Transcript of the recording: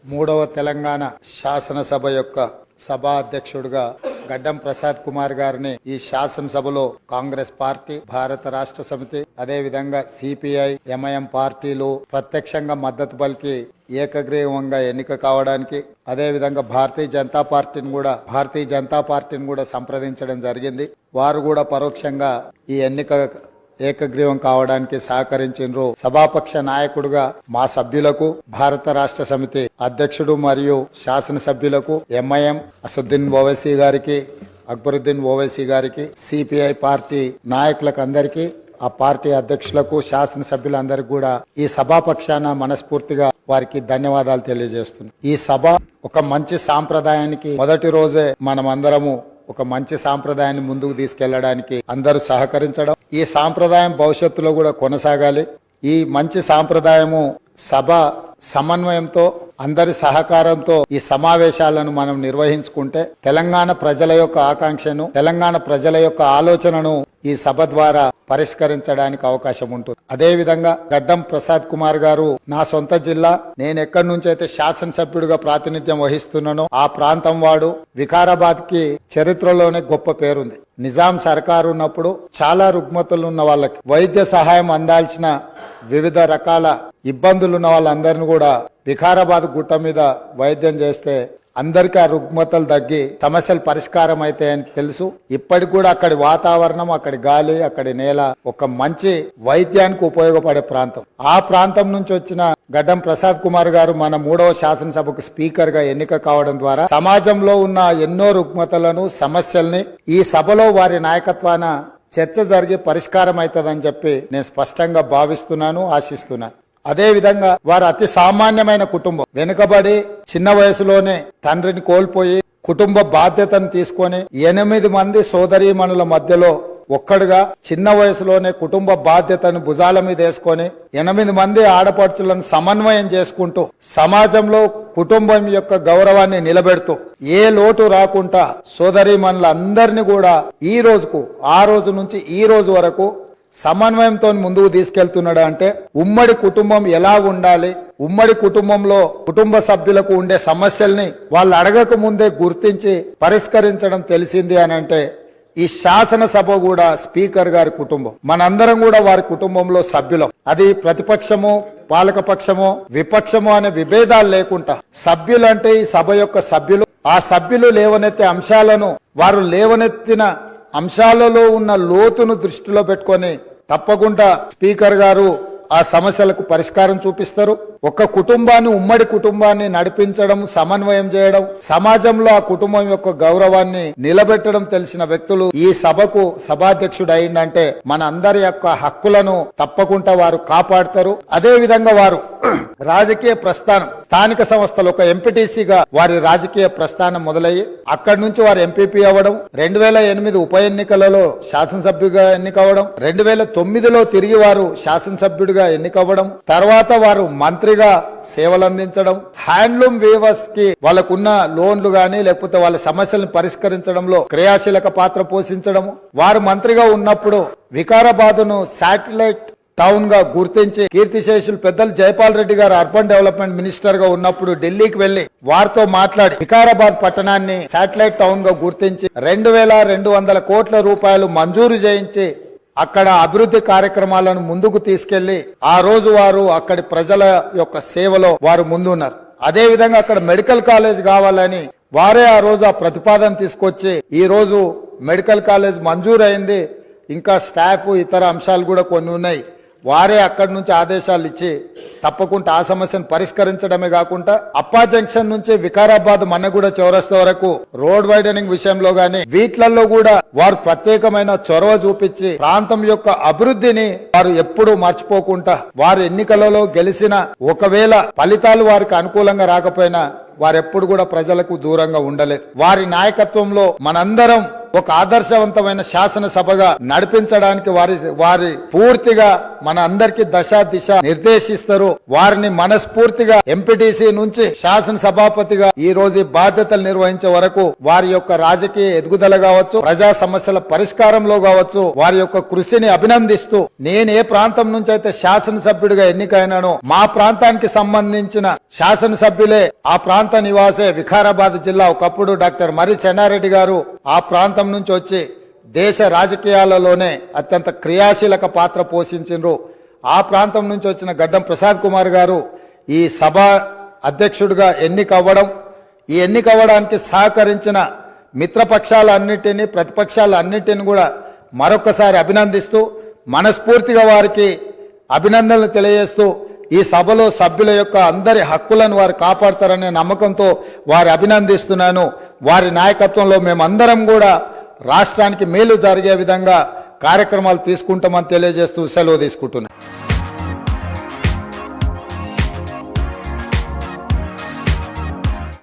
మూడవ తెలంగాణ శాసనసభ యొక్క సభా అధ్యక్షుడిగా గడ్డం ప్రసాద్ కుమార్ గారిని ఈ శాసనసభలో కాంగ్రెస్ పార్టీ, భారత రాష్ట్ర సమితి, అదే విధంగా సిపిఐ, ఎంఐఎం పార్టీలు ప్రత్యక్షంగా మద్దతు పలికి ఏకగ్రీవంగా ఎన్నిక కావడానికి, అదే విధంగా భారతీయ జనతా పార్టీని కూడా సంప్రదించడం జరిగింది. వారు కూడా పరోక్షంగా ఈ ఎన్నిక ఏకగ్రీవం కావడానికి సహకరించారు. సభాపక్ష నాయకుడుగా మా సభ్యులకు, భారత రాష్ట్ర సమితి అధ్యక్షుడు మరియు శాసనసభ్యులకు, ఎంఐఎం అసదుద్దీన్ ఓవైసీ గారికి, అక్బరుద్దీన్ ఓవైసీ గారికి, సిపిఐ పార్టీ నాయకులకు అందరికీ, ఆ పార్టీ అధ్యక్షులకు, శాసనసభ్యులందరికీ కూడా ఈ సభాపక్షాన మనస్ఫూర్తిగా వారికి ధన్యవాదాలు తెలియజేస్తున్నాం. ఈ సభ ఒక మంచి సాంప్రదాయానికి మొదటి రోజే మనమందరము ఒక మంచి సాంప్రదాయాన్ని ముందుకు తీసుకెళ్లడానికి అందరూ సహకరించడం, ఈ సాంప్రదాయం భవిష్యత్తులో కూడా కొనసాగాలి. ఈ మంచి సాంప్రదాయము సభ సమన్వయంతో, అందరి సహకారంతో ఈ సమావేశాలను మనం నిర్వహించుకుంటే తెలంగాణ ప్రజల యొక్క ఆకాంక్షను, తెలంగాణ ప్రజల యొక్క ఆలోచనను ఈ సభ ద్వారా పరిష్కరించడానికి అవకాశం ఉంటుంది. అదే విధంగా గడ్డం ప్రసాద్ కుమార్ గారు నా సొంత జిల్లా, నేను ఎక్కడి నుంచి అయితే శాసనసభ్యుడిగా ప్రాతినిధ్యం వహిస్తున్నానో ఆ ప్రాంతం వాడు. వికారాబాద్ కి చరిత్రలోనే గొప్ప పేరుంది. నిజాం సర్కారు ఉన్నప్పుడు చాలా రుగ్మతలు ఉన్న వాళ్ళకి వైద్య సహాయం అందాల్సిన వివిధ రకాల ఇబ్బందులు ఉన్న వాళ్ళందరినీ కూడా వికారాబాద్ గుట్ట మీద వైద్యం చేస్తే అందరికీ ఆ రుగ్మతలు తగ్గి సమస్యలు పరిష్కారం అవుతాయని తెలుసు. ఇప్పటికి కూడా అక్కడి వాతావరణం, అక్కడి గాలి, అక్కడి నేల ఒక మంచి వైద్యానికి ఉపయోగపడే ప్రాంతం. ఆ ప్రాంతం నుంచి వచ్చిన గడ్డం ప్రసాద్ కుమార్ గారు మన 3వ శాసనసభకు స్పీకర్ గా ఎన్నిక కావడం ద్వారా సమాజంలో ఉన్న ఎన్నో రుగ్మతలను, సమస్యల్ని ఈ సభలో వారి నాయకత్వాన చర్చ జరిగి పరిష్కారం అవుతుందని చెప్పి నేను స్పష్టంగా భావిస్తున్నాను, ఆశిస్తున్నాను. అదే విధంగా వారు అతి సామాన్యమైన కుటుంబం. వెనుకబడి చిన్న వయసులోనే తండ్రిని కోల్పోయి కుటుంబ బాధ్యతను తీసుకొని 8 మంది సోదరీమణుల మధ్యలో ఒక్కడుగా చిన్న వయసులోనే కుటుంబ బాధ్యతను భుజాల మీద వేసుకొని 8 మంది ఆడపడుచులను సమన్వయం చేసుకుంటూ సమాజంలో కుటుంబం యొక్క గౌరవాన్ని నిలబెడుతూ ఏ లోటు రాకుండా సోదరీమణులందరినీ కూడా ఈ రోజుకు, ఆ రోజు నుంచి ఈ రోజు వరకు సమన్వయంతో ముందుకు తీసుకెళ్తున్నాడు. అంటే ఉమ్మడి కుటుంబం ఎలా ఉండాలి, ఉమ్మడి కుటుంబంలో కుటుంబ సభ్యులకు ఉండే సమస్యల్ని వాళ్ళు అడగక ముందే గుర్తించి పరిష్కరించడం తెలిసింది అని అంటే ఈ శాసనసభ కూడా స్పీకర్ గారి కుటుంబం. మనందరం కూడా వారి కుటుంబంలో సభ్యులం. అది ప్రతిపక్షము, పాలకపక్షము, విపక్షము అనే విభేదాలు లేకుండా సభ్యులంటే ఈ సభ యొక్క సభ్యులు. ఆ సభ్యులు లేవనెత్తే అంశాలను, వారు లేవనెత్తిన అంశాలలో ఉన్న లోతును దృష్టిలో పెట్టుకొని తప్పకుండా స్పీకర్ గారు ఆ సమస్యలకు పరిష్కారం చూపిస్తారు. ఒక కుటుంబాన్ని, ఉమ్మడి కుటుంబాన్ని నడిపించడం, సమన్వయం చేయడం, సమాజంలో ఆ కుటుంబం యొక్క గౌరవాన్ని నిలబెట్టడం తెలిసిన వ్యక్తులు ఈ సభకు సభాధ్యక్షుడు అయిందంటే మన అందరి యొక్క హక్కులను తప్పకుండా వారు కాపాడతారు. అదే విధంగా వారు రాజకీయ ప్రస్థానం, స్థానిక సంస్థలు ఒక ఎంపీటీసీగా వారి రాజకీయ ప్రస్థానం మొదలయ్యి అక్కడి నుంచి వారు ఎంపీపీ అవ్వడం, 2008 ఉప ఎన్నికలలో శాసనసభ్యుగా ఎన్నికవ్వడం, 2009లో తిరిగి వారు శాసనసభ్యుడిగా ఎన్నికవ్వడం, తర్వాత వారు మంత్రిగా సేవలు అందించడం, హ్యాండ్లూమ్ వీవర్స్ కి వాళ్ళకున్న లోన్లు గాని లేకపోతే వాళ్ళ సమస్యలను పరిష్కరించడంలో క్రియాశీలక పాత్ర పోషించడం, వారు మంత్రిగా ఉన్నప్పుడు వికారాబాద్ను శాటిలైట్ టౌన్ గా గుర్తించి కీర్తిశేషులు పెద్దలు జైపాల్ రెడ్డి గారు అర్బన్ డెవలప్మెంట్ మినిస్టర్ గా ఉన్నప్పుడు ఢిల్లీకి వెళ్లి వారితో మాట్లాడి వికారాబాద్ పట్టణాన్ని శాటిలైట్ టౌన్ గా గుర్తించి 2200 కోట్ల రూపాయలు మంజూరు చేయించి అక్కడ అభివృద్ధి కార్యక్రమాలను ముందుకు తీసుకెళ్లి ఆ రోజు వారు అక్కడి ప్రజల యొక్క సేవలో వారు ముందున్నారు. అదే విధంగా అక్కడ మెడికల్ కాలేజ్ కావాలని వారే ఆ రోజు ఆ ప్రతిపాదన తీసుకొచ్చి ఈ రోజు మెడికల్ కాలేజ్ మంజూరు అయింది. ఇంకా స్టాఫ్, ఇతర అంశాలు కూడా కొన్ని ఉన్నాయి. వారే అక్కడి నుంచి ఆదేశాలు ఇచ్చి తప్పకుండా ఆ సమస్యను పరిష్కరించడమే కాకుండా అప్పా జంక్షన్ నుంచి వికారాబాద్ మన్నగూడ చౌరస్తా వరకు రోడ్ వైడనింగ్ విషయంలో గాని వీటిలలో కూడా వారు ప్రత్యేకమైన చొరవ చూపించి ప్రాంతం యొక్క అభివృద్ధిని వారు ఎప్పుడూ మర్చిపోకుండా, వారు ఎన్నికలలో గెలిచిన ఒకవేళ ఫలితాలు వారికి అనుకూలంగా రాకపోయినా వారెప్పుడు కూడా ప్రజలకు దూరంగా ఉండలేదు. వారి నాయకత్వంలో మనందరం ఒక ఆదర్శవంతమైన శాసనసభగా నడిపించడానికి వారి పూర్తిగా మన అందరికీ దశ దిశ నిర్దేశిస్తారు. వారిని మనస్ఫూర్తిగా ఎంపీటీసీ నుంచి శాసనసభాపతిగా ఈ రోజు బాధ్యతలు నిర్వహించే వరకు వారి యొక్క రాజకీయ ఎదుగుదల కావచ్చు, ప్రజా సమస్యల పరిష్కారంలో కావచ్చు, వారి యొక్క కృషిని అభినందిస్తూ నేను ఏ ప్రాంతం నుంచి అయితే శాసనసభ్యుడిగా ఎన్నికైనానో మా ప్రాంతానికి సంబంధించిన శాసనసభ్యులే ఆ ప్రాంత నివాసే వికారాబాద్ జిల్లా ఒకప్పుడు డాక్టర్ మరి చెన్నారెడ్డి గారు ఆ ప్రాంతం నుంచి వచ్చి దేశ రాజకీయాలలోనే అత్యంత క్రియాశీలక పాత్ర పోషించారు. ఆ ప్రాంతం నుంచి వచ్చిన గడ్డం ప్రసాద్ కుమార్ గారు ఈ సభ అధ్యక్షుడిగా ఎన్నికవ్వడం, ఈ ఎన్నికవ్వడానికి సహకరించిన మిత్రపక్షాలన్నిటినీ ప్రతిపక్షాలన్నిటిని కూడా మరొకసారి అభినందిస్తూ మనస్ఫూర్తిగా వారికి అభినందనలు తెలియజేస్తూ ఈ సభలో సభ్యుల యొక్క అందరి హక్కులను వారు కాపాడతారనే నమ్మకంతో వారి అభినందిస్తున్నాను. వారి నాయకత్వంలో మేమందరం కూడా రాష్ట్రానికి మేలు జరిగే విధంగా కార్యక్రమాలు తీసుకుంటామని తెలియజేస్తూ సెలవు తీసుకుంటున్నాను.